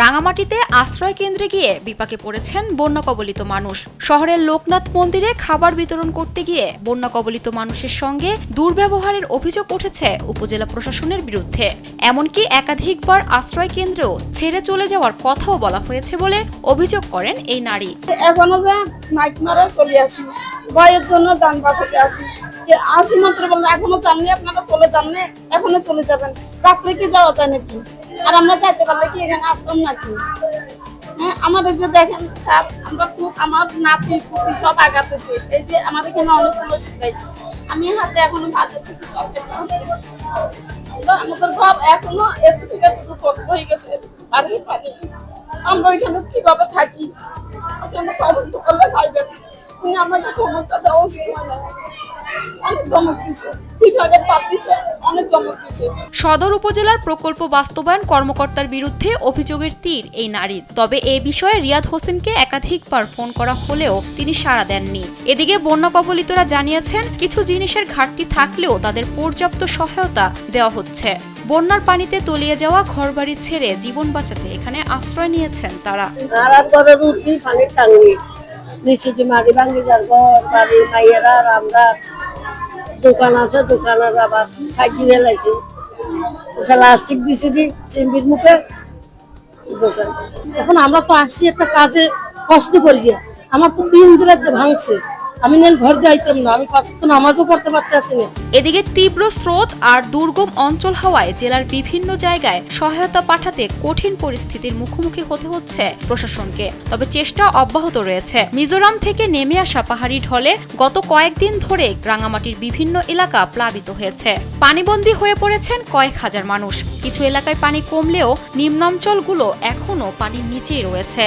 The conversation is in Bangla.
রাঙামাটিতে আশ্রয় কেন্দ্রে গিয়ে বিপাকে পড়েছেন বন্যা কবলিত মানুষ। শহরের লোকনাথ মন্দিরে খাবার বিতরণ করতে গিয়ে বন্যা কবলিত মানুষের সঙ্গে দুর্ব্যবহারের অভিযোগ উঠেছে উপজেলা প্রশাসনের বিরুদ্ধে। এমনকি একাধিকবার আশ্রয় কেন্দ্রেও ছেড়ে চলে যাওয়ার কথাও বলা হয়েছে বলে অভিযোগ করেন এই নারী। এখনো যে মাইক মারা চলে আসি, ভয়ের জন্য যান বাঁচাতে আসি, যে আসি মাত্র বললে এখনো যাননি, আপনারা চলে যাননি, এখনো চলে যাবেন, রাত্রে কি যাওয়া যায় নাকি? আর আমরা যাইতে পারলে কি এখানে আসতাম নাকি? হ্যাঁ, আমাদের যে দেখেন স্যার, আমরা খুব আমার নাতি পুতি সব আগাতেছে। এই যে আমার এখানে অনেকগুলো শিখাই, আমি হাতে এখনো বাজার থেকে সব আমাদের ঘর এখনো এত থেকে কত হয়ে গেছে বাড়ির পানি। আমরা ওইখানে কিভাবে থাকি ওখানে তদন্ত করলে পাইবেন। উনি আমাকে ক্ষমতা দেওয়া উচিত হয় না, অনেক ধমক দিছে, বিভাগের পাপ দিছে, অনেক ধমক দিছে। সদর উপজেলার প্রকল্প বাস্তবায়ন কর্মকর্তার বিরুদ্ধে অভিযোগের তীর এই নারীর। তবে এ বিষয়ে রিয়াদ হোসেনকে একাধিকবার ফোন করা হলেও তিনি সাড়া দেননি। এদিকে বন্যা কবলিতরা জানিয়েছেন, কিছু জিনিসের ঘাটতি থাকলেও তাদের পর্যাপ্ত সহায়তা দেওয়া হচ্ছে। বন্যার পানিতে তলিয়ে যাওয়া ঘরবাড়ি ছেড়ে জীবন বাঁচাতে এখানে আশ্রয় নিয়েছেন তারা। নিচে যে মাটি ভাঙি যার ঘর বাড়ি মাইয়েরা আমরা দোকান আছে, দোকানের আবার সাইকেল এলাইছে, প্লাস্টিক দিছে দি চিম্বির মুখে দোকান। এখন আমরা তো আসছি একটা কাজে, কষ্ট করি, আমার তো 3 জেলাতে ভাঙছে, আমি নেন ঘর যাইতাম না, আমি 5 ওয়াক্ত নামাজও পড়তে পারতেছি না। এদিকে তীব্র স্রোত আর দুর্গম অঞ্চল হওয়ায় জেলার বিভিন্ন জায়গায় সহায়তা পাঠাতে কঠিন পরিস্থিতির মুখোমুখি হতে হচ্ছে প্রশাসনকে। তবে চেষ্টা অব্যাহত রয়েছে। মিজোরাম থেকে নেমে আসা পাহাড়ি ঢলে গত কয়েকদিন ধরে রাঙামাটির বিভিন্ন এলাকা প্লাবিত হয়েছে। পানিবন্দী হয়ে পড়েছেন কয়েক হাজার মানুষ। কিছু এলাকায় পানি কমলেও নিম্নাঞ্চলগুলো এখনো পানির নিচেই রয়েছে।